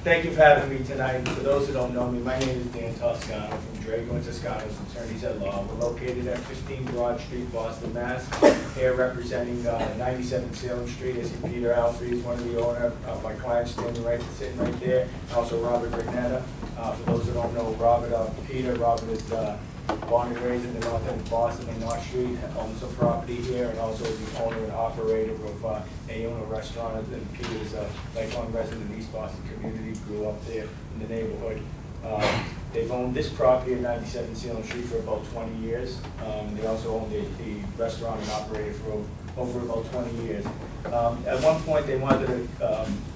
Thank you for having me tonight. For those who don't know me, my name is Dan Toscano from Drago and Toscano's Attorneys at Law. We're located at 15 Broad Street, Boston, Mass. Here representing 97 Salem Street. I see Peter Alfrey is one of the owner. My client sitting right there. Also Robert Rignetta. For those who don't know Robert, Robert is born and raised in the north end of Boston on North Street, owns some property here, and also is the owner and operator of a restaurant. And Peter is a lifelong resident of the East Boston community, grew up there in the neighborhood. They've owned this property at 97 Salem Street for about 20 years. They also owned the restaurant and operated for over about 20 years. At one point, they wanted to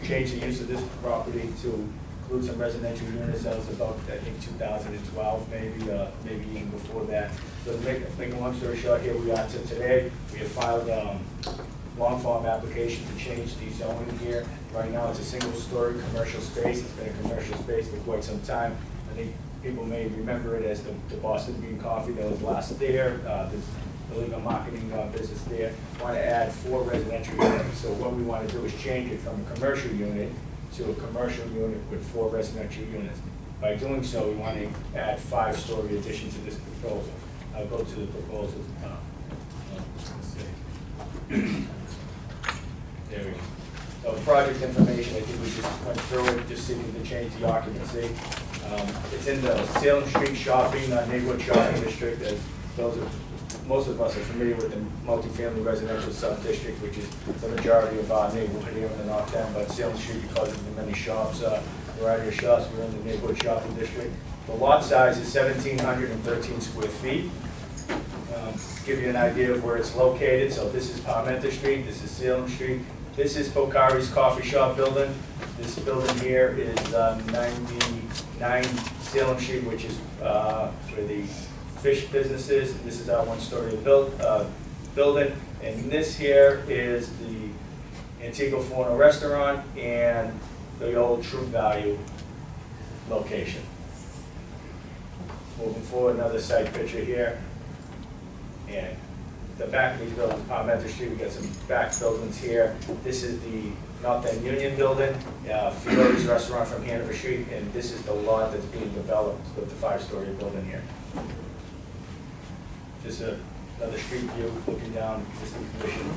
change the use of this property to include some residential units. That was about, I think, 2012, maybe even before that. So to make a long story short, here we are today. We have filed long form application to change the zoning here. Right now, it's a single-story commercial space. It's been a commercial space for quite some time. I think people may remember it as the Boston Bean Coffee that was last there. There's illegal marketing business there. We want to add 4 residential units. So what we want to do is change it from a commercial unit to a commercial unit with 4 residential units. By doing so, we want to add 5-story addition to this proposal. I'll go to the proposal. Let's see. There we go. So project information, I think we just went through it, just seeking to change the occupancy. It's in the Salem Street shopping, neighborhood shopping district. As most of us are familiar with the multifamily residential sub-district, which is the majority of our neighborhood here in the North End. But Salem Street, because of the many shops, variety of shops, we're in the neighborhood shopping district. The lot size is 1,713 square feet. Give you an idea of where it's located. So this is Parmenter Street, this is Salem Street. This is Pocari's Coffee Shop building. This building here is 99 Salem Street, which is for the fish businesses. This is our 1-story building. And this here is the Antigua Forno restaurant and the old True Value location. Moving forward, another site picture here. And the back of these buildings, Parmenter Street, we got some back buildings here. This is the North End Union building, Fiore's restaurant from Hanover Street, and this is the lot that's being developed with the 5-story building here. Just another street view looking down existing condition.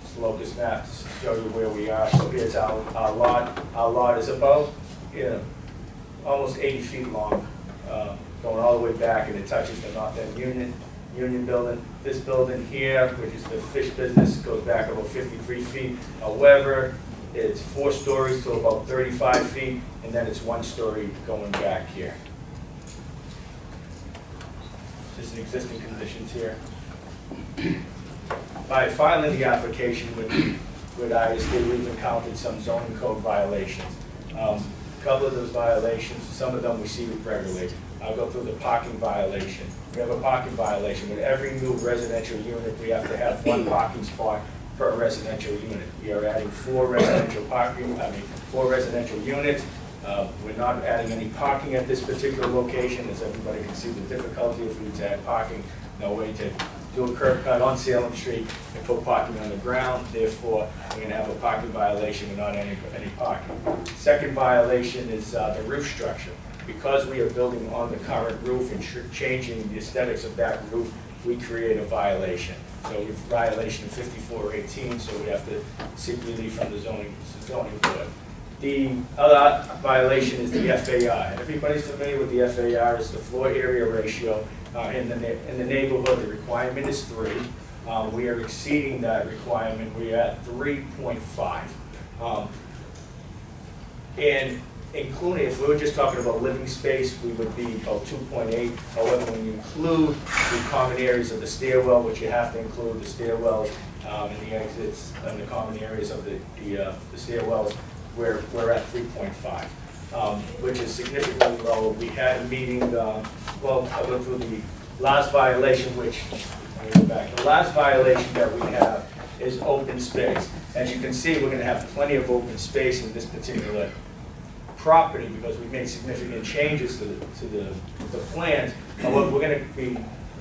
This locust map to show you where we are. So here's our lot. Our lot is about almost 80 feet long, going all the way back, and it touches the North End Union building. This building here, which is the fish business, goes back about 53 feet. However, it's 4 stories to about 35 feet, and then it's 1 story going back here. Just existing conditions here. By filing the application with ISD, we've encountered some zoning code violations. A couple of those violations, some of them we see regularly. I'll go through the parking violation. We have a parking violation. With every new residential unit, we have to have 1 parking spot per residential unit. We are adding 4 residential units. We're not adding any parking at this particular location, as everybody can see the difficulty if we were to add parking. No way to do a curb cut on Salem Street and put parking on the ground. Therefore, we're going to have a parking violation and not any parking. Second violation is the roof structure. Because we are building on the current roof and changing the aesthetics of that roof, we create a violation. So we have a violation of 5418, so we have to seek relief from the zoning board. The other violation is the FAR. Everybody's familiar with the FAR. It's the floor area ratio. In the neighborhood, the requirement is 3. We are exceeding that requirement. We're at 3.5. And including, if we were just talking about living space, we would be about 2.8. However, when you include the common areas of the stairwell, which you have to include the stairwells and the exits and the common areas of the stairwells, we're at 3.5, which is significantly low. We had a meeting, I'll go through the last violation, which, let me go back. The last violation that we have is open space. As you can see, we're going to have plenty of open space in this particular property because we made significant changes to the plans. However, we're going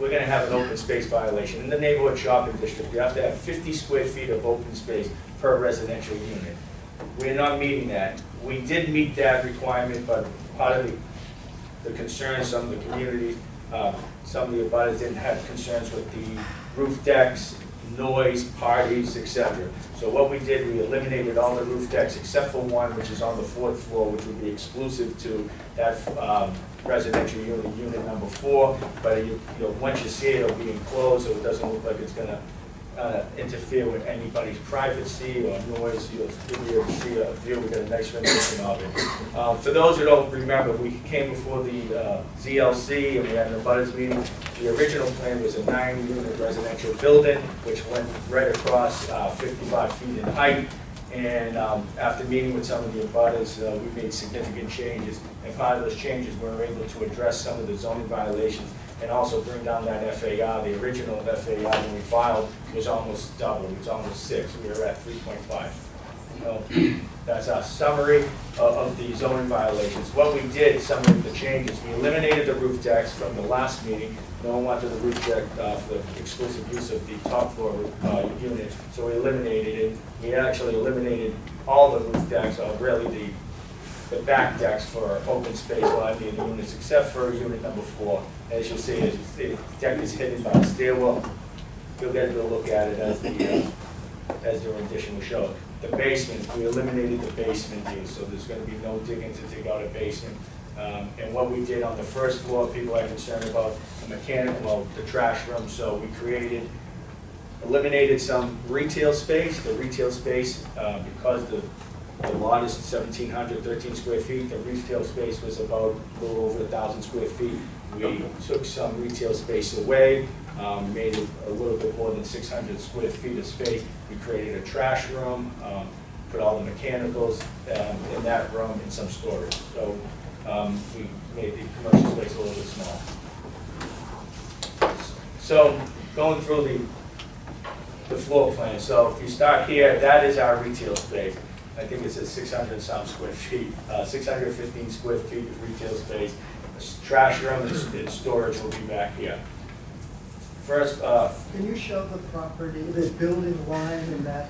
to have an open space violation. In the neighborhood shopping district, you have to have 50 square feet of open space per residential unit. We're not meeting that. we did meet that requirement, but part of the concerns, some of the communities, some of the abutters didn't have concerns with the roof decks, noise, parties, etc. So what we did, we eliminated all the roof decks except for one, which is on the 4th floor, which would be exclusive to that residential unit number 4. But once you see it, it'll be enclosed, so it doesn't look like it's going to interfere with anybody's privacy or noise. You'll be able to see a view. We got a nice rendition of it. For those who don't remember, we came before the ZLC and we had an abutters meeting. The original plan was a 9-unit residential building, which went right across 55 feet in height. And after meeting with some of the abutters, we made significant changes. And part of those changes, we were able to address some of the zoning violations and also bring down that FAR. The original FAR when we filed was almost double. It was almost 6. We were at 3.5. So that's our summary of the zoning violations. What we did, some of the changes, we eliminated the roof decks from the last meeting. No one wanted the roof deck for the exclusive use of the top floor unit, so we eliminated it. We actually eliminated all the roof decks, or really the back decks for open space lobby in the units, except for unit number 4. As you'll see, the deck is hidden by a stairwell. You'll get a good look at it as the rendition will show. The basement, we eliminated the basement use, so there's going to be no digging to dig out a basement. And what we did on the 1st floor, people are concerned about the trash room, so we eliminated some retail space. The retail space, because the lot is 1,713 square feet, the retail space was about a little over 1,000 square feet. We took some retail space away, made it a little bit more than 600 square feet of space. We created a trash room, put all the mechanicals in that room and some storage. So we made the commercial space a little bit small. So going through the floor plan. So if you start here, that is our retail space. I think it's at 600 some square feet, 615 square feet of retail space. The trash room and storage will be back here. First, can you show the property, the building line in that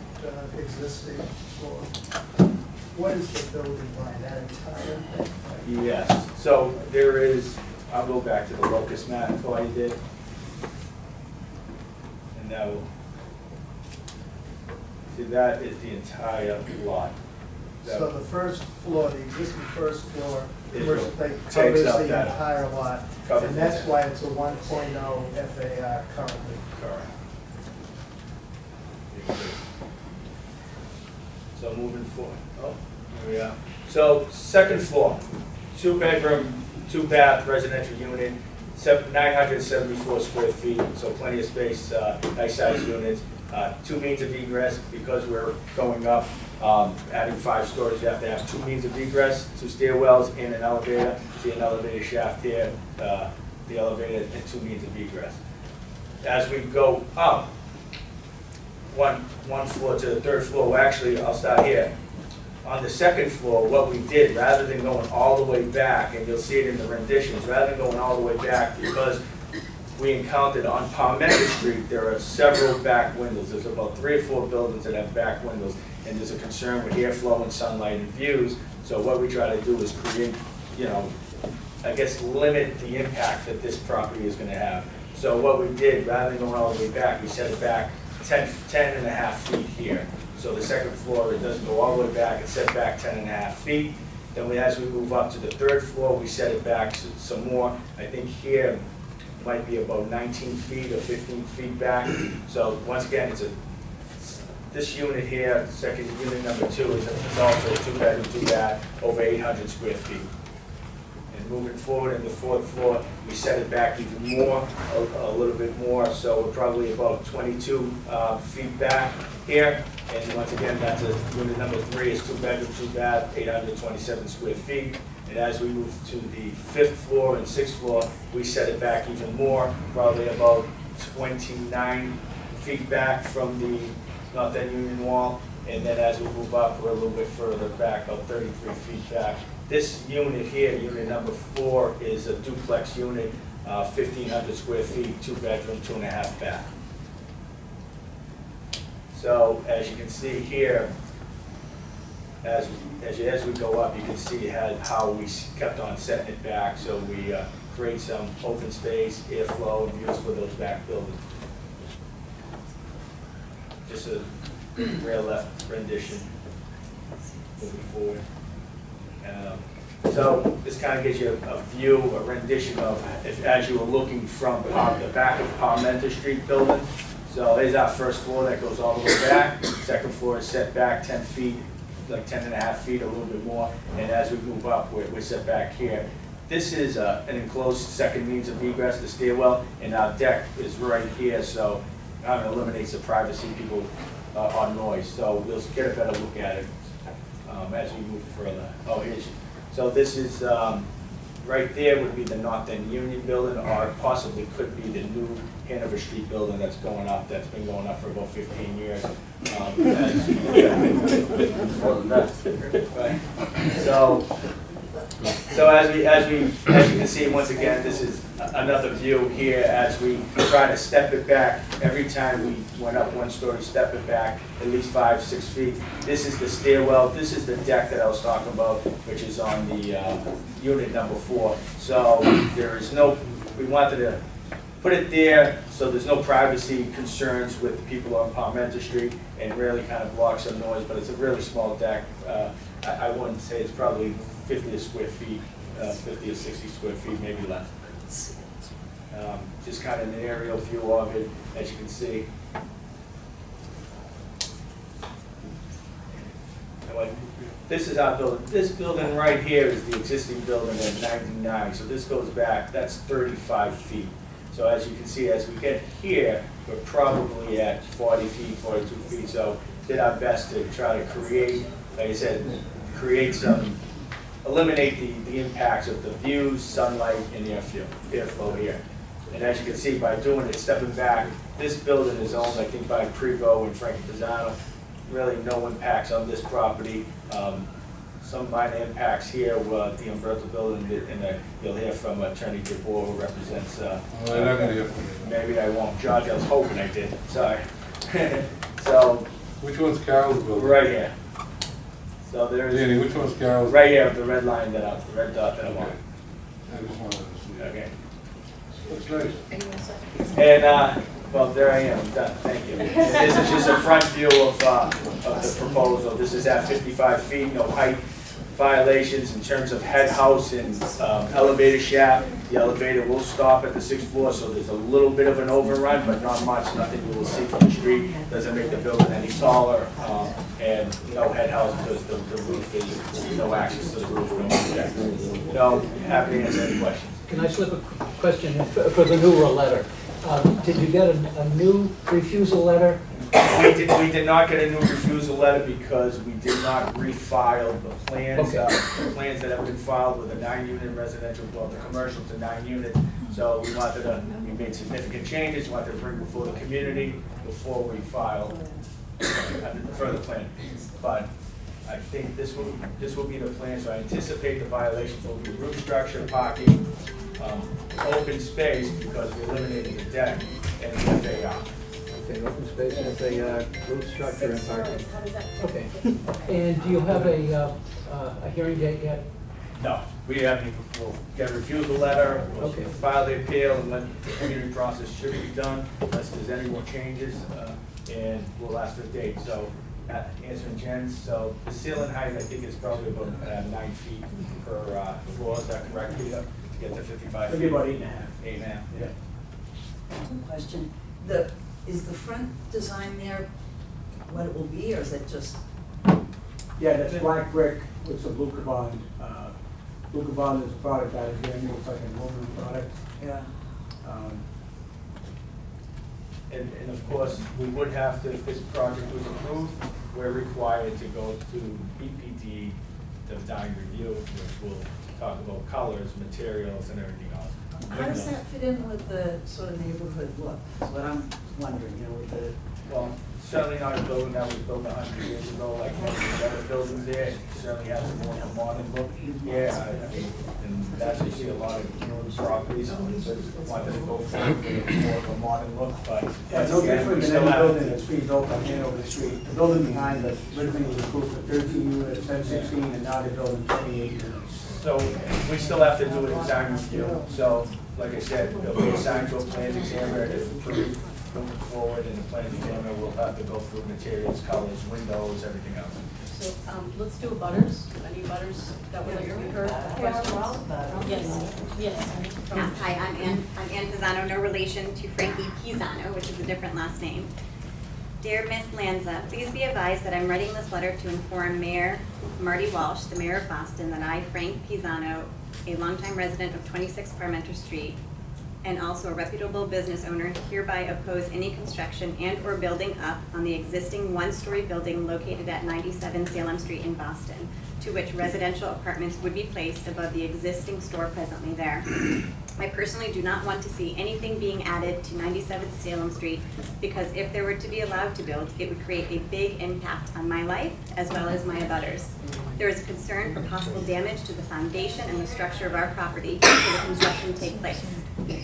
existing floor? What is the building line, that entire thing? Yes. So there is, I'll go back to the locus map I did. And that will, see, that is the entire lot. So the first floor, the existing first floor, commercial space takes covers up the that entire lot. And that's why it's a 1.0 FAR currently. Correct. So moving forward. Oh, here we are. So 2nd floor, 2-bedroom, 2-bath residential unit, 974 square feet, so plenty of space, nice size units. 2 means of egress, because we're going up, adding 5 stories, you have to have 2 means of egress, 2 stairwells and an elevator. See an elevator shaft here, the elevator and 2 means of egress. As we go up, one floor to the 3rd floor, well, actually, I'll start here. On the 2nd floor, what we did, rather than going all the way back, and you'll see it in the renditions, rather than going all the way back, because we encountered on Palmetto Street, there are several back windows. There's about 3 or 4 buildings that have back windows, and there's a concern with airflow and sunlight and views. So what we try to do is create, I guess, limit the impact that this property is going to have. So what we did, rather than going all the way back, we set it back 10 and a half feet here. So the 2nd floor, it doesn't go all the way back, it's set back 10 and a half feet. Then as we move up to the 3rd floor, we set it back some more. I think here might be about 19 feet or 15 feet back. So once again, this unit here, second unit number 2, is also a 2-bedroom, 2-bath, over 800 square feet. And moving forward in the 4th floor, we set it back even more, a little bit more, so we're probably about 22 feet back here. And once again, that's unit number 3 is 2-bedroom, 2-bath, 827 square feet. And as we move to the 5th floor and 6th floor, we set it back even more, probably about 29 feet back from the north end union wall. And then as we move up, we're a little bit further back, about 33 feet back. This unit here, unit number 4, is a duplex unit, 1,500 square feet, 2-bedroom, 2.5 bath. So as you can see here, as we go up, you can see how we kept on setting it back, so we create some open space, airflow, and views for those back buildings. Just a rear left rendition moving forward. So this kind of gives you a view, a rendition of, as you were looking from the back of Parmenter Street building. So there's our first floor that goes all the way back. Second floor is set back 10 feet, like 10.5 feet, a little bit more. And as we move up, we're set back here. This is an enclosed second means of egress, the stairwell, and our deck is right here, so it eliminates the privacy people on noise. So we'll get a better look at it as we move further. Oh, here's. So this is, right there would be the North End Union building, or possibly could be the new Hanover Street building that's going up, that's been going up for about 15 years. Right. So as you can see, once again, this is another view here as we try to step it back. Every time we went up 1 story, step it back at least 5-6 feet. This is the stairwell. This is the deck that I was talking about, which is on the unit number 4. So there is no, we wanted to put it there so there's no privacy concerns with people on Parmenter Street, and really kind of blocks some noise, but it's a really small deck. I wouldn't say it's probably 50 square feet, 50 or 60 square feet, maybe less. Just kind of an aerial view of it, as you can see. This is our building. This building right here is the existing building in '99, so this goes back, that's 35 feet. So as you can see, as we get here, we're probably at 40 feet, 42 feet, so did our best to try to create, like I said, eliminate the impacts of the views, sunlight, and airflow here. And as you can see, by doing it, stepping back, this building is owned, I think, by Prevo and Frankie Pisano. Really no impacts on this property. Some minor impacts here with the Umberto building, and you'll hear from Attorney DeBoer, who represents, They're not gonna hear from you. maybe I won't, Judge, I was hoping I did, sorry. So, Which one's Carol's building? right here. So there's, Danny, which one's Carol's? right here, the red line that the red dot that I'm on. Okay. I just wanted to see. Okay. Looks nice. And, well, there I am, I'm done, thank you. This is just a front view of the proposal. This is at 55 feet, no height violations in terms of head house and elevator shaft. The elevator will stop at the 6th floor, so there's a little bit of an overrun, but not much, nothing you will see from the street. Doesn't make the building any taller, and no head house because the roof is, no access to the roof, no deck. No, happy to answer any questions. Can I slip a question in for the NEWRA letter? Did you get a new refusal letter? We did not get a new refusal letter because we did not refile the plans. Okay. The plans that have been filed with a 9-unit residential, well, the commercial to 9 units. So we made significant changes, wanted to bring before the community before we file the further plan. But I think this will be the plan, so I anticipate the violations will be roof structure, parking, open space, because we eliminated the deck and the FAR. Okay, open space and a roof structure and parking. Okay. And do you have a hearing date yet? No, we'll get a refusal letter, we'll Okay. file the appeal, and then the community process should be done unless there's any more changes, and we'll ask for a date. So, answering Jen's, so the ceiling height, I think, is probably about 9 feet per floor, is that correct, Peter? To get to 55 feet? Maybe about 8.5. 8.5, yeah. One question, is the front design there what it will be, or is it just? Yeah, that's black brick with some blue carbon. Blue carbon is a product out of here, it looks like an aluminum product. Yeah. And of course, we would have to, if this project was approved, we're required to go to BPD, the design review, which will talk about colors, materials, and everything else. How does that fit in with the sort of neighborhood look, is what I'm wondering, with the. Well, certainly not a building that was built 100 years ago, like most of the other buildings there. It certainly has a more of a modern look. Yeah, and that's, you see a lot of newer properties, so wanted to go for more of a modern look, but. Yeah, it's no again, different we than still any have- building that's being built on Hanover Street. The building behind us originally was approved for 13 units, then 16, and now they're building 28 units. So we still have to do a design review, so like I said, there'll be assigned to a plans examiner if approved moving forward, and the plans examiner will have to go through materials, colors, windows, everything else. So, let's do a butters. Any butters that would like to be heard? Questions? Yes, yes. Hi, I'm Ann Pisano, no relation to Frankie Pisano, which is a different last name. Dear Miss Lanza, please be advised that I'm writing this letter to inform Mayor Marty Walsh, the mayor of Boston, that I, Frank Pisano, a longtime resident of 26 Parmenter Street, and also a reputable business owner, hereby oppose any construction and/or building up on the existing one-story building located at 97 Salem Street in Boston, to which residential apartments would be placed above the existing store presently there. I personally do not want to see anything being added to 97 Salem Street, because if there were to be allowed to build, it would create a big impact on my life as well as my abutters. There is concern for possible damage to the foundation and the structure of our property should the construction take place.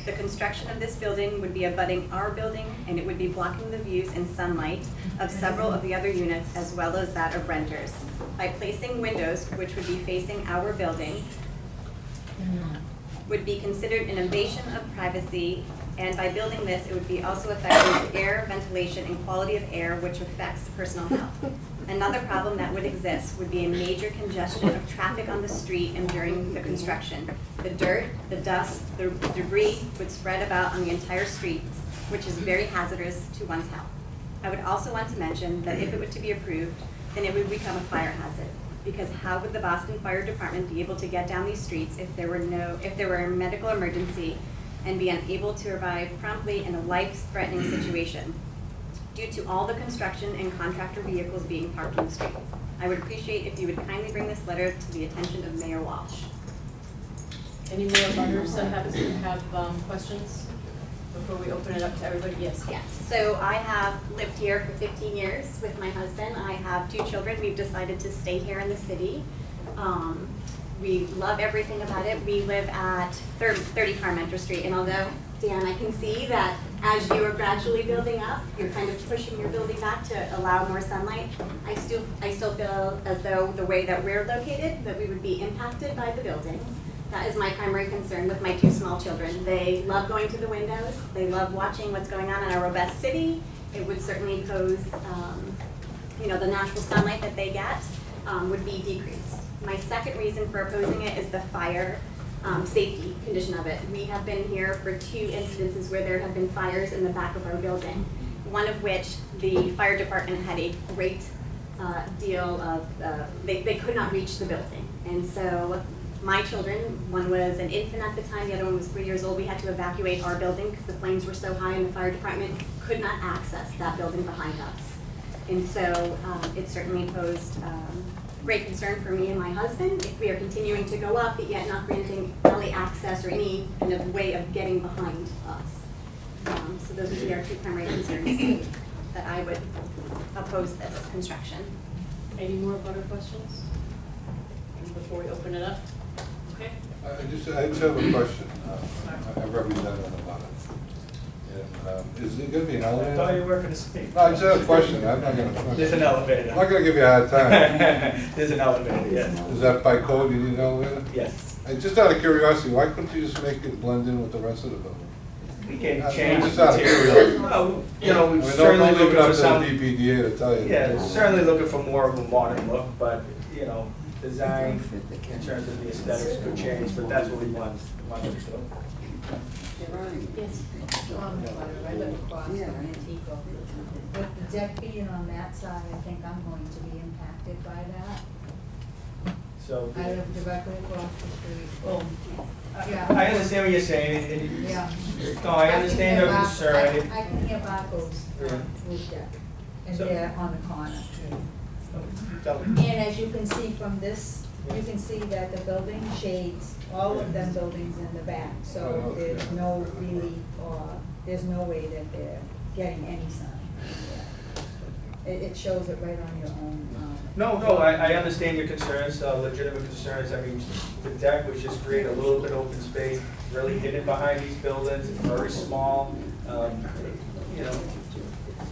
The construction of this building would be abutting our building, and it would be blocking the views and sunlight of several of the other units as well as that of renters. By placing windows, which would be facing our building, would be considered an invasion of privacy, and by building this, it would be also affecting the air, ventilation, and quality of air, which affects personal health. Another problem that would exist would be a major congestion of traffic on the street and during the construction. The dirt, the dust, the debris would spread about on the entire streets, which is very hazardous to one's health. I would also want to mention that if it were to be approved, then it would become a fire hazard. Because how would the Boston Fire Department be able to get down there streets if there were a medical emergency and be unable to arrive promptly in a life-threatening situation due to all the construction and contractor vehicles being parked on the street? I would appreciate if you would kindly bring this letter to the attention of Mayor Walsh. Any more butters that have questions before we open it up to everybody? Yes. Yes, so I have lived here for 15 years with my husband. I have 2 children. We've decided to stay here in the city. We love everything about it. We live at 30 Parmenter Street, and although, Dan, I can see that as you are gradually building up, you're kind of pushing your building back to allow more sunlight. I still feel as though the way that we're located, that we would be impacted by the building. That is my primary concern with my 2 small children. They love going to the windows. They love watching what's going on in our robust city. It would certainly pose, the natural sunlight that they get would be decreased. My second reason for opposing it is the fire safety condition of it. We have been here for 2 incidences where there have been fires in the back of our building, one of which the fire department had a great deal of, they could not reach the building. And so my children, one was an infant at the time, the other one was 3 years old. We had to evacuate our building because the flames were so high and the fire department could not access that building behind us. And so it certainly posed great concern for me and my husband if we are continuing to go up, but yet not granting alley access or any kind of way of getting behind us. So those would be our 2 primary concerns that I would oppose this construction. Any more butter questions before we open it up? Okay. I just have a question. I represent about it. And, is it going to be an I thought you elevator? were going to speak. No, I just have a question. I'm not going to. There's an elevator. I'm not going to give you a hard time. There's an elevator, yes. Is that by code you need an elevator? Yes. Just out of curiosity, why couldn't you just make it blend in with the rest of the building? We can I mean, change just out of materials. curiosity. No, we're I mean, certainly don't leave looking it up for to the some. DPDA to tell you. Yeah, certainly looking for more of a modern look, but, design in terms of the aesthetics could change, but that's what we want to do. Yes. With the deck being on that side, I think I'm going to be impacted by that. So, I live directly across the street. Well, Yeah. I understand what you're saying, and Yeah. no, I understand your concern. I can hear Barco's Yeah. roof deck, and So- they're on the corner. Tell me. And as you can see from this, you can see that the building shades all of them buildings in the back, so there's no relief or, there's no way that they're getting any sun. it shows it right on your own. No, I understand your concerns, legitimate concerns. I mean, the deck was just create a little bit open space, really hidden behind these buildings, it's very small. You know,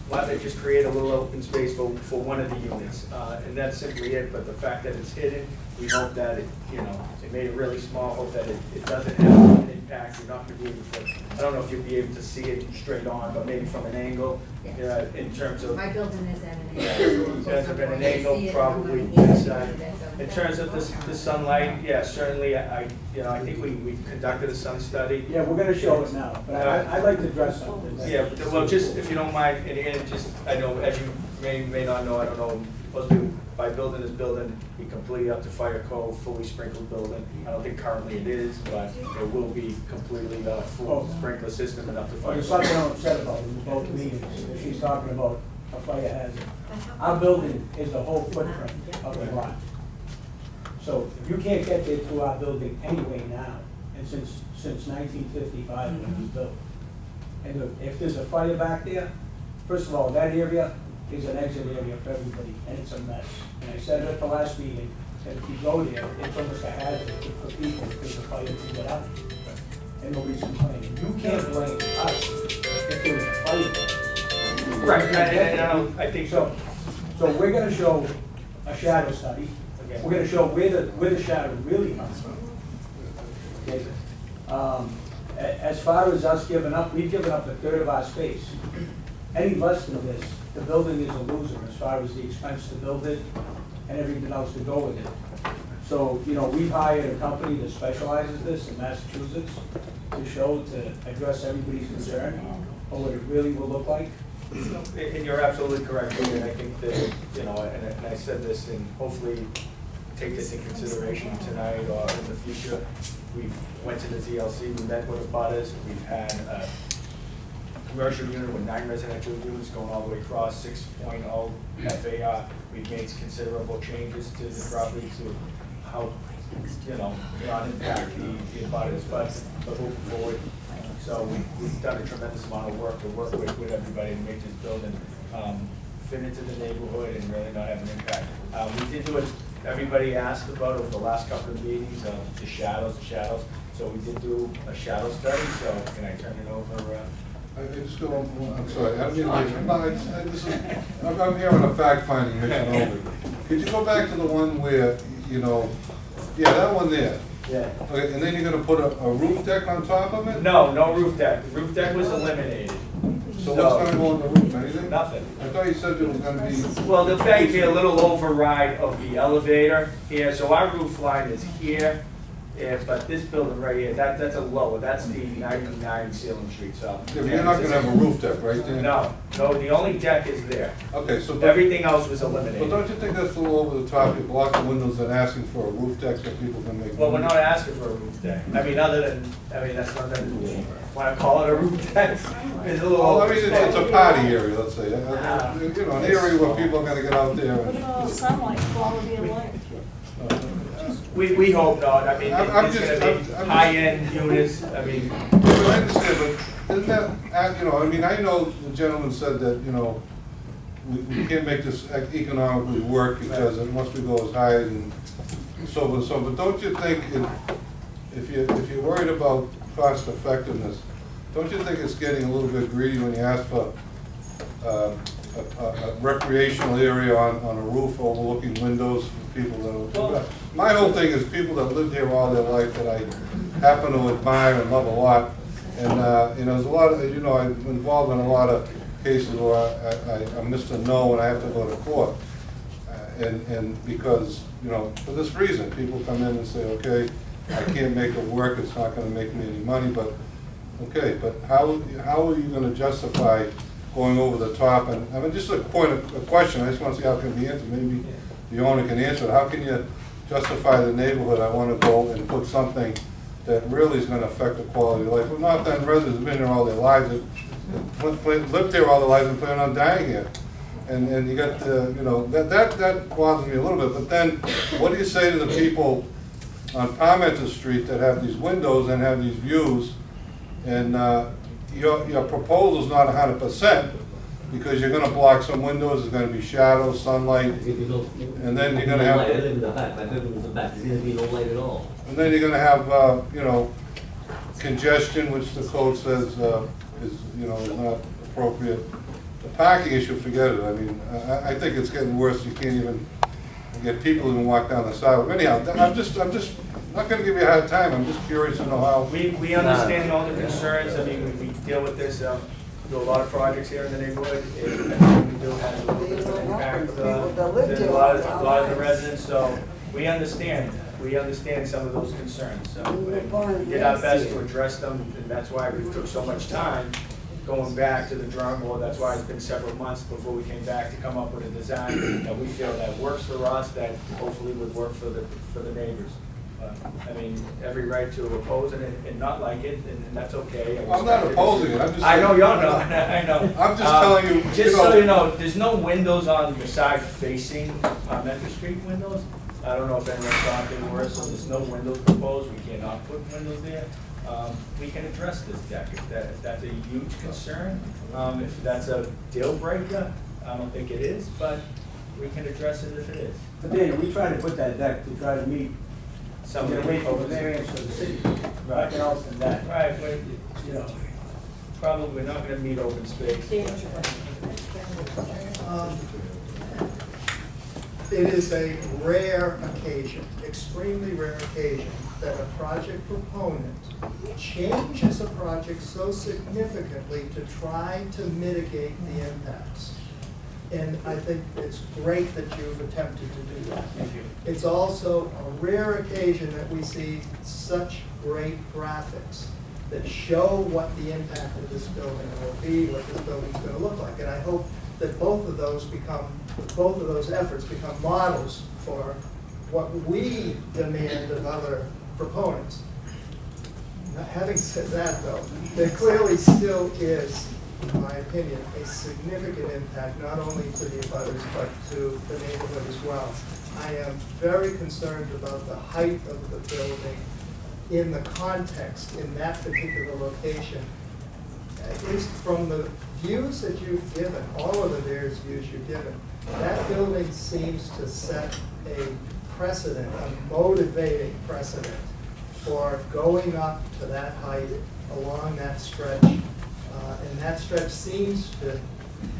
why they just create a little open space for one of the units, and that's simply it. But the fact that it's hidden, we hope that it, you know, it made it really small, hope that it doesn't have an impact. You're not gonna be able to, I don't know if you'll be able to see it straight on, but maybe from an angle, Yes. in terms of. My building is at an Yeah, angle. you guys have been an angle, See it probably from here, inside. that's on In the terms of the sunlight, yeah, certainly, I think we've conducted a sun study. Yeah, we're gonna show it now, but I'd like to address something. Yeah, but, well, just, if you don't mind, and again, just, I know, as you may not know, I don't know, most people, by building this building, be completely up to fire code, fully sprinkled building. I don't think currently it is, but it will be completely, full sprinkler system and up to fire There's code. something I'm upset about in both meetings, she's talking about a fire hazard. Our building is the whole footprint of the lot. So you can't get there through our building anyway now, and since 1955 when it was built. And if there's a fire back there, first of all, that area is an exit area for everybody, and it's a mess. And I said at the last meeting, that if you go there, it's almost a hazard for people because the fire can get out. And nobody's complaining. You can't blame us if there's a fire. Right, I think so. So we're gonna show a shadow study. Okay. We're gonna show where the shadow really comes from. Okay. As far as us giving up, we've given up a third of our space. Any less than this, the building is a loser as far as the expense to build it and everything else to go with it. So, you know, we've hired a company that specializes this in Massachusetts to show, to address everybody's concern or what it really will look like. And you're absolutely correct, and I think that, you know, and I said this, and hopefully take this in consideration tonight or in the future. We went to the ZLC, we met with abutters, we've had a commercial unit with 9 residential units going all the way across, 6.0 FAR. We've made considerable changes to the property to help, you know, not impact the abutters, but moving forward. So we've done a tremendous amount of work to work with everybody to make this building fit into the neighborhood and really not have an impact. We did do it, everybody asked about over the last couple of meetings, the shadows. So we did do a shadow study, so can I turn it over? I just go, I'm sorry, I mean, I'm hearing a fact-finding mission over. Could you go back to the one where, you know, yeah, that one there. Yeah. Okay, and then you're gonna put a roof deck on top of it? No roof deck. The roof deck was eliminated. So what's gonna go on the roof, anything? Nothing. I thought you said there was gonna be, Well, there may be a little override of the elevator here, so our roof line is here. Yeah, but this building right here, that's a lower, that's the 99 Salem Street, so. yeah, but you're not gonna have a roof deck, right there? No, the only deck is there. Okay, so, but Everything else was but eliminated. don't you think that's a little over the top, you block the windows and asking for a roof deck so people can make? Well, we're not asking for a roof deck. I mean, that's not that, when I call it a roof deck, it's a little. Well, I mean, it's a party area, let's say, you know, an area where people are gonna get out there. Look at all the sunlight, quality of life. We hope not. I mean, I'm it's just- gonna be I'm- high-end units. I mean, I understand, but isn't that, you know, I mean, I know the gentleman said that, you know, we can't make this economically work because unless we go as high and so and so, but don't you think if you're worried about cost effectiveness, don't you think it's getting a little bit greedy when you ask for a recreational area on a roof overlooking windows for people that, my whole thing is people that lived here all their life that I happen to admire and love a lot. And, you know, there's a lot of, you know, I'm involved in a lot of cases where I'm Mr. No and I have to go to court. And because, you know, for this reason, people come in and say, okay, I can't make it work, it's not gonna make me any money, but, okay, but how are you gonna justify going over the top? And, I mean, just a question, I just wanna see how it can be answered, maybe the owner can answer it. How can you justify the neighborhood, I wanna go and put something that really is gonna affect the quality of life? Well, North End residents have been here all their lives, lived here all their lives and plan on dying here. And you got, you know, that bothers me a little bit, but then, what do you say to the people on Parmenter Street that have these windows and have these views, and your proposal's not 100%, because you're gonna block some windows, there's gonna be shadow, sunlight, If you don't, And then you're no gonna have light. to- I live in the back, my bedroom is the back, there's gonna be no light at all. and then you're gonna have, you know, congestion, which the code says, is, you know, is not appropriate. The parking issue, forget it, I mean, I think it's getting worse, you can't even get people who can walk down the sidewalk. Anyhow, I'm just not gonna give you a hard time, I'm just curious to know how. We understand all the concerns, I mean, we deal with this, do a lot of projects here in the neighborhood, and everything we do has a little bit of an impact, to a lot of the residents, so we understand some of those concerns, so we did our best to address them, and that's why we took so much time going back to the drawing board. That's why it's been several months before we came back to come up with a design that we feel that works for us, that hopefully would work for the neighbors. I mean, every right to oppose it and not like it, and that's okay. I'm not opposing it, I'm just. I know you're not, I know. I'm just telling you, Just so you know, there's no windows on the side facing Parmenter Street windows. I don't know if anyone thought they were, so there's no windows proposed, we cannot put windows there. We can address this deck if that's a huge concern. If that's a deal breaker, I don't think it is, but we can address it if it is. But Daniel, we tried to put that deck to try to meet, Some get of away the from the variance of the city, Right. nothing else than that, Right, but you know. probably not gonna meet open space. It is a rare occasion, extremely rare occasion, that a project proponent changes a project so significantly to try to mitigate the impacts. And I think it's great that you've attempted to do that. Thank you. It's also a rare occasion that we see such great graphics that show what the impact of this building will be, what this building's gonna look like. And I hope that both of those efforts become models for what we demand of other proponents. Now, having said that, though, there clearly still is, in my opinion, a significant impact, not only to the abutters, but to the neighborhood as well. I am very concerned about the height of the building in the context, in that particular location. At least from the views that you've given, all of the various views you've given, that building seems to set a precedent, a motivating precedent for going up to that height along that stretch. And that stretch seems to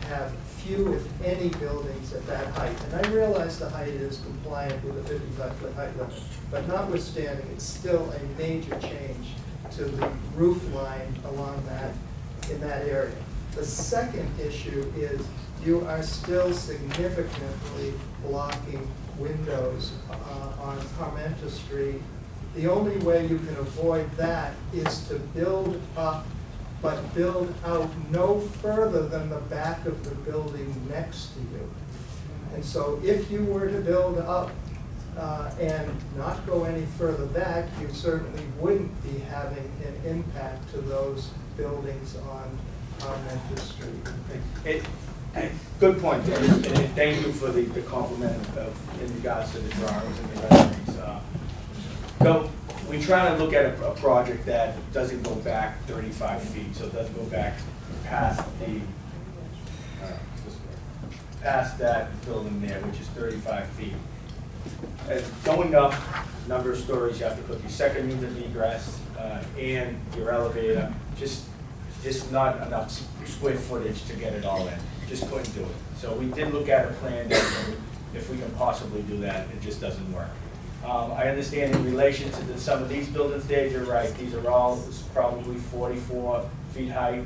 have few, if any, buildings at that height. And I realize the height is compliant with a 55-foot height limit, but notwithstanding, it's still a major change to the roof line along that, in that area. The second issue is you are still significantly blocking windows on Parmenter Street. The only way you can avoid that is to build up, but build out no further than the back of the building next to you. And so if you were to build up and not go any further back, you certainly wouldn't be having an impact to those buildings on Parmenter Street. Good point, Dave, and thank you for the compliment in regards to the drawings and the renderings. We try to look at a project that doesn't go back 35 feet, so it doesn't go back past that building there, which is 35 feet. Going up a number of stories, you have to put your second unit of egress and your elevator. Just not enough square footage to get it all in. Just couldn't do it. So we did look at a plan that if we can possibly do that, it just doesn't work. I understand in relation to some of these buildings, Dave, you're right. These are all probably 44 feet height,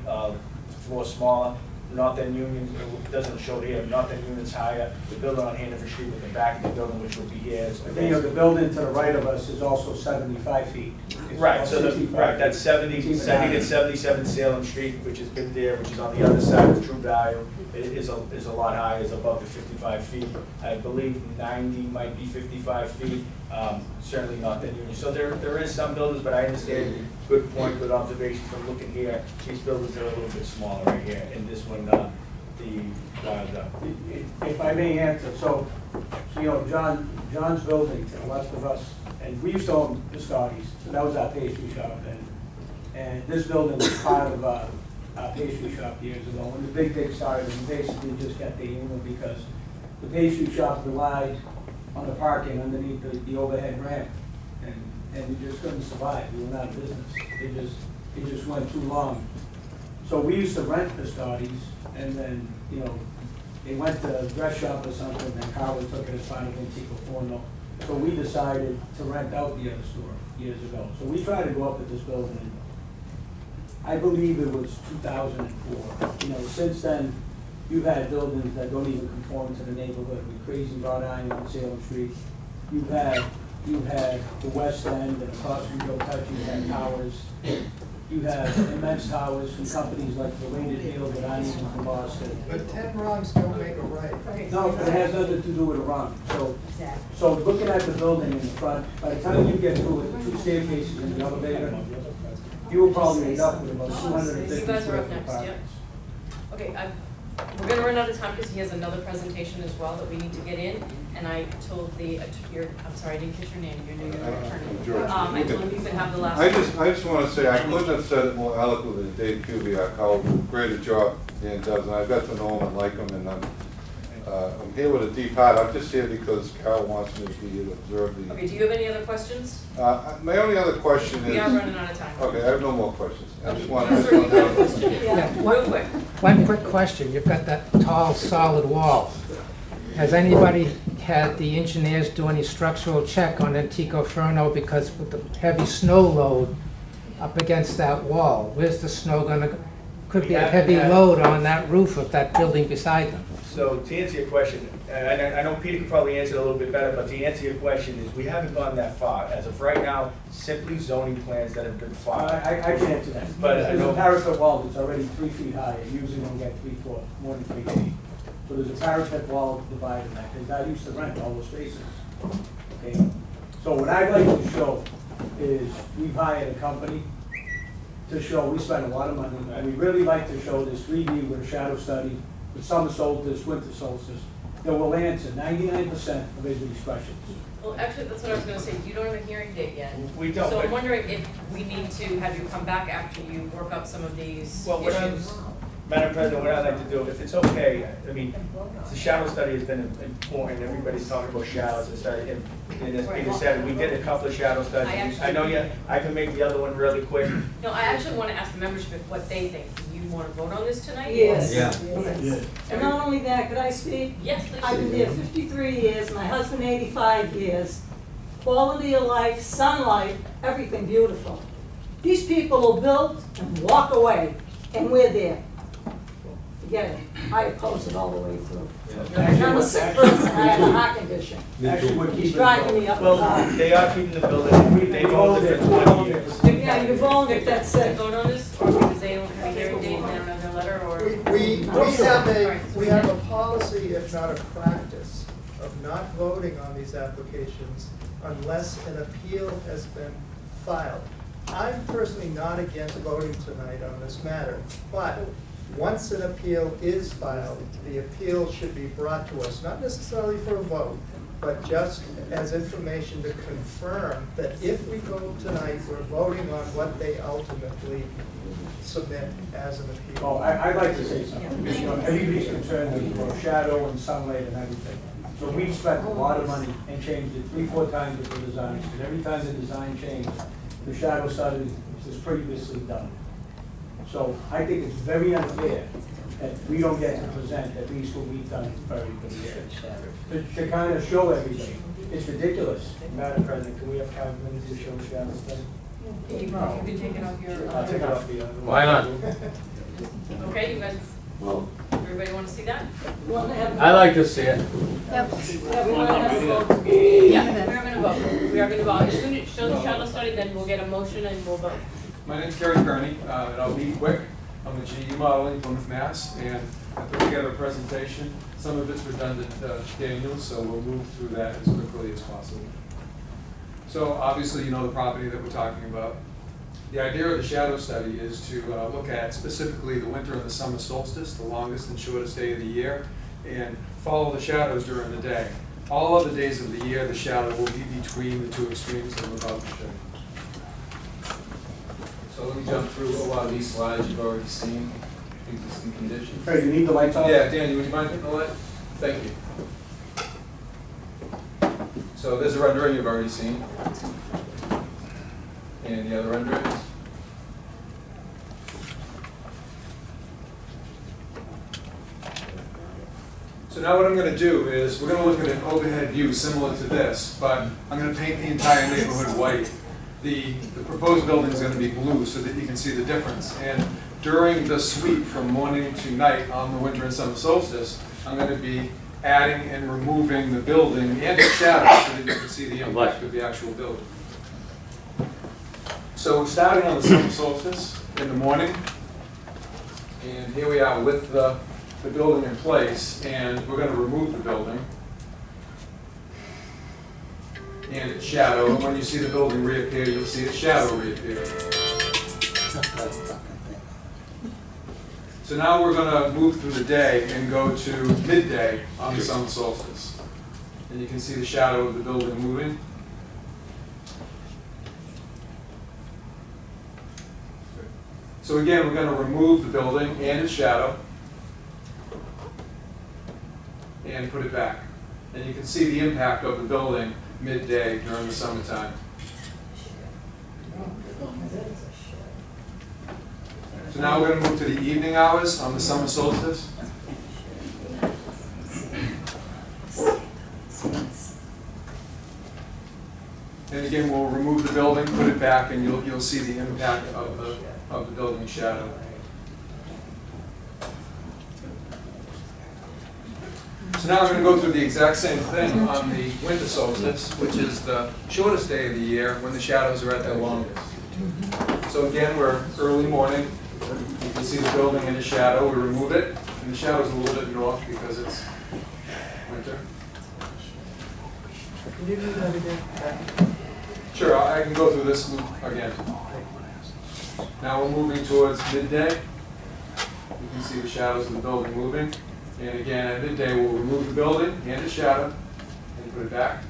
floor smaller. Northern Union, it doesn't show here, Northern Union's higher. The building on Hanover Street with the back of the building, which will be here. is- You know, the building to the right of us is also 75 feet. It's Right, about so 65 that's feet. 77 Salem Street, which has been there, which is on the other side of True Value. It is a lot higher, is above the 55 feet. I believe 90 might be 55 feet, certainly not that union. So there is some buildings, but I understand, good point, good observation from looking here. These buildings are a little bit smaller right here, and this one, If I may answer, so you know, John's building to the left of us, and we used to own Biscotti's, so that was our pastry shop, and this building was part of pastry shop years ago. When the big started, we basically just got the unit because the pastry shop relied on the parking underneath the overhead ramp. And we just couldn't survive. We were out of business. It just went too long. So we used to rent the Scotties, and then, you know, they went to a dress shop or something, and Carly took it as part of Antico Forno. So we decided to rent out the other store years ago. So we tried to go up at this building. I believe it was 2004. You know, since then, you've had buildings that don't even conform to the neighborhood, with Crazy Wrought Iron on Salem Street. You've had the West End, and across from Joe Touch, you've had towers. You have immense towers from companies like the Weighted Hill that aren't even from Boston. But 10 wrongs don't make a right. No, it has nothing to do with Iran. So looking at the building in the front, by the time you get through it, the two staircases and the elevator, you will probably end up with about 250 You guys are square up foot next, yep. apartments. Okay, we're gonna run out of time because he has another presentation as well that we need to get in. And I told I'm sorry, I didn't catch your name, your new attorney. George. I told him you could have the last. I just want to say, I couldn't have said it more eloquently than Dave Kubiak, how great a job Dan does, and I've got to know him and like him, and I'm here with a deep heart. I'm just here because Carol wants me to be here to observe the. Okay, do you have any other questions? My only other question is. We are running out of time. Okay, I have no more questions. I just want Sir, you have a question? to. Real quick. One quick question, you've got that tall, solid wall. Has anybody had the engineers do any structural check on Antico Forno, because with the heavy snow load up against that wall, where's the snow gonna, could be a heavy load on that roof of that building beside them? So to answer your question, and I know Peter could probably answer it a little bit better, but to answer your question is, we haven't gone that far. As of right now, simply zoning plans that have been filed. I can answer that. But I There's know- a parapet wall that's already 3 feet high. It usually don't get 3 foot, more than 3 feet. So there's a parapet wall dividing that, because I used to rent all those spaces. Okay? So what I'd like to show is, we've hired a company to show, we spent a lot of money, and we really like to show this 3D with a shadow study, with summer solstice, winter solstice, that will answer 99% of everybody's questions. Well, actually, that's what I was gonna say, you don't have a hearing date yet. We don't, So but- I'm wondering if we need to have you come back after you work up some of these Well, issues. Madam President, what I'd like to do, if it's okay, I mean, the shadow study has been important, everybody's talking about shadows and stuff, and as Peter said, we did a couple of shadow studies. I know I can make the other one really quick. No, I actually wanna ask the membership what they think. Do you wanna vote on this tonight? Yes. Yeah. And not only that, could I speak? Yes, please. I've been there 53 years, my husband 85 years. Quality of life, sunlight, everything beautiful. These people will build and walk away, and we're there. Forget it. I oppose it all the way through. I'm a sick person, I have a heart condition. Actually, we're It's keeping. driving me up and Well, down. they are keeping the building, they've owned it for 20 years. Yeah, you've owned it, that's Should we it. vote on this, or because they don't have a hearing date and they don't have their letter, or? We have a policy, if not a practice, of not voting on these applications unless an appeal has been filed. I'm personally not against voting tonight on this matter, but once an appeal is filed, the appeal should be brought to us, not necessarily for a vote, but just as information to confirm that if we vote tonight, we're voting on what they ultimately submit as an appeal. Oh, I'd like to say something, because, you know, everybody's concerned with shadow and sunlight and everything. So we've spent a lot of money and changed it 3-4 times with the designs, and every time the design changed, the shadow study was previously done. So I think it's very unfair that we don't get to present at least what we've done very good. To kind of show everybody, it's ridiculous. Madam President, can we have 5 minutes to show shadow study? If you can take it off your. I'll take it off the. Why not? Okay, you guys, everybody wanna see that? You want to have- I like to see it. Yeah, we want to have a vote. Yeah, we are gonna vote. We are gonna vote. As soon as it shows the shadow study, then we'll get a motion and we'll vote. My name's Kerry Kearney, and I'll be quick. I'm with GE Modeling, Plymouth, Mass, and I put together a presentation. Some of it's redundant, Daniel, so we'll move through that as quickly as possible. So obviously, you know the property that we're talking about. The idea of the shadow study is to look at specifically the winter and the summer solstice, the longest and shortest day of the year, and follow the shadows during the day. All other days of the year, the shadow will be between the two extremes that I'm about to show you. So let me jump through a lot of these slides you've already seen. existing conditions. Hey, you need the lights on? Yeah, Danny, would you mind hitting the light? Thank you. So there's a rendering you've already seen. And the other renderings. So now what I'm going to do is, we're going to look at an overhead view similar to this, but I'm going to paint the entire neighborhood white. The proposed building is going to be blue so that you can see the difference. And during the sweep from morning to night on the winter and summer solstice, I'm going to be adding and removing the building and its shadow so that you can see the impact of the actual building. So we're starting on the summer solstice in the morning, and here we are with the building in place, and we're going to remove the building and its shadow, and when you see the building reappear, you'll see its shadow reappear. So now we're going to move through the day and go to midday on the summer solstice. And you can see the shadow of the building moving. So again, we're going to remove the building and its shadow and put it back. And you can see the impact of the building midday during the summertime. So now we're going to move to the evening hours on the summer solstice. And again, we'll remove the building, put it back, and you'll see the impact of the building shadow. So now we're going to go through the exact same thing on the winter solstice, which is the shortest day of the year when the shadows are at their longest. So again, we're early morning. You can see the building in the shadow. We remove it, and the shadow's a little bit north because it's winter. Can you do that again? Sure, I can go through this loop again. Now we're moving towards midday. You can see the shadows of the building moving. And again, at midday, we'll remove the building and the shadow and put it back.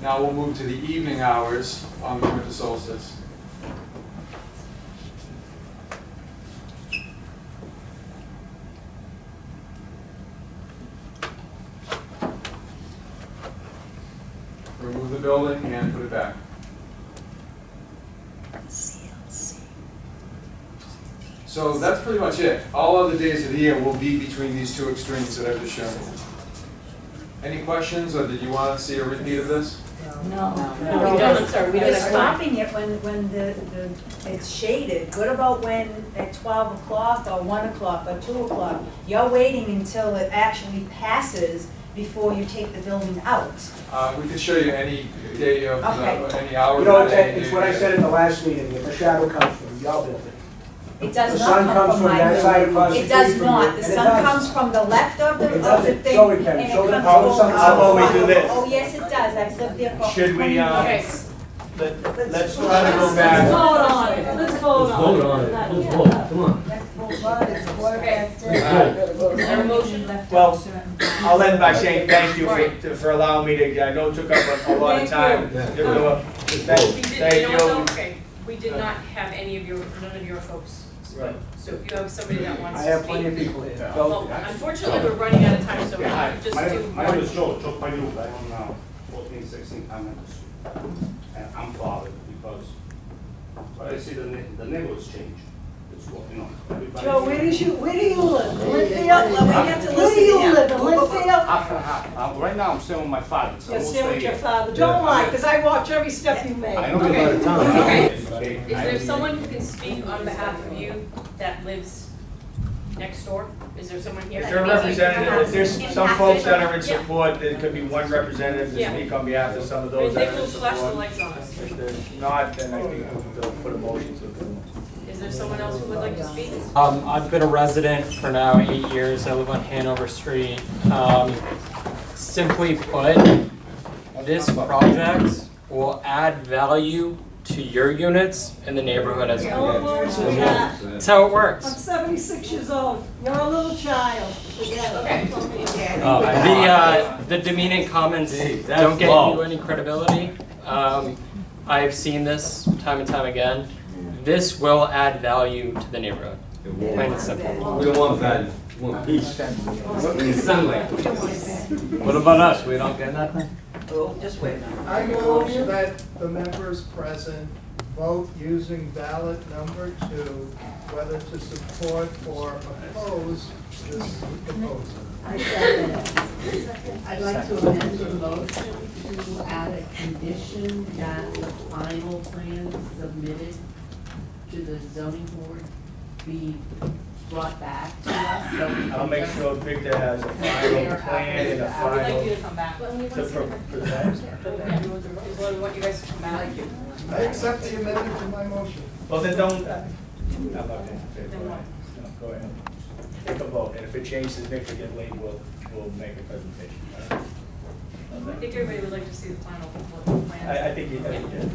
Now we'll move to the evening hours on the winter solstice. Remove the building and put it back. So that's pretty much it. All other days of the year will be between these two extremes that I've just shown you. Any questions, or did you want to see a repeat of this? No. No, we don't, I'm sorry, we don't We're have time. stopping it when it's shaded. What about when at 12 o'clock or 1 o'clock or 2 o'clock? You're waiting until it actually passes before you take the building out. We can show you any day of Okay. any hour. You know, of the day, it's what I said in the last meeting, if a shadow comes from your building. It does The not sun come comes from from my that side building. across the It does street from not. you, The and it sun does. comes from the left of the It thing. doesn't. Show it, Ken. and Show it them comes how- over. how about we do this? Oh, yes, it does. I've lived there for Should we, 20 years. Okay, let's try to go Let's back. vote on it, let's vote Let's vote on on it, it. let's vote, come on. is there a motion? Well, I'll end by saying thank you for allowing me to, I know it took up a lot of time. Thank You know, We Thank did, you know what though? you. Okay, we did not have any of your, none of your folks speak. Right. So if you have somebody that wants I to have plenty of speak. people here. Well, unfortunately, we're running out of time, so Hi, just my do name is one. Joe Payuk. I'm on 1416 Continental Street. And I'm bothered because I see the neighborhoods change. It's what, you know, everybody. Joe, where do you live? Linfield? We have to Where do listen you to him. live, in Linfield? Half and half. Right now, I'm staying with my father. So I You're will staying stay with your here. father. Don't lie, because I watch every step you make. I know Okay. you're out of town. Okay. Is there someone who can speak on behalf of you that lives next door? Is there someone here? If that they're needs to representative, if there's some impact folks it? that are in Yeah. support, there could be one representative to Yeah. speak on behalf of some of I mean, those they that are will in flash the support. lights on us. If there's not, then I think we'll put a motion to approve. Is there someone else who would like to speak? I've been a resident for now 8 years. I live on Hanover Street. Simply put, this project will add value to your units and the neighborhood as a No whole. words with that. That's how it I'm works. 76 years old. You're a little child. Forget it. Okay. The demeaning comments that's don't get low. you any credibility. I've seen this time and time again. this will add value to the neighborhood. Plain and simple. We don't want that, we want peace. And sunlight. What about us? We don't get nothing? Oh, just wait. I move that the members present vote using ballot number 2 whether to support or oppose this proposal. I second it. I'd like to amend the motion to add a condition that the final plan submitted to the zoning board be brought back to us. So we can I'll make just- sure Victor has a final plan and a I would like you final. to come back. to present. Well, we want you guys to come back. I accept the amendment to my motion. Well, then don't, I'm not going to fit, go ahead. No, go ahead. Take a vote, and if it changes significantly, we'll make a presentation. All right? I think everybody would like to see the final plan. I think you did.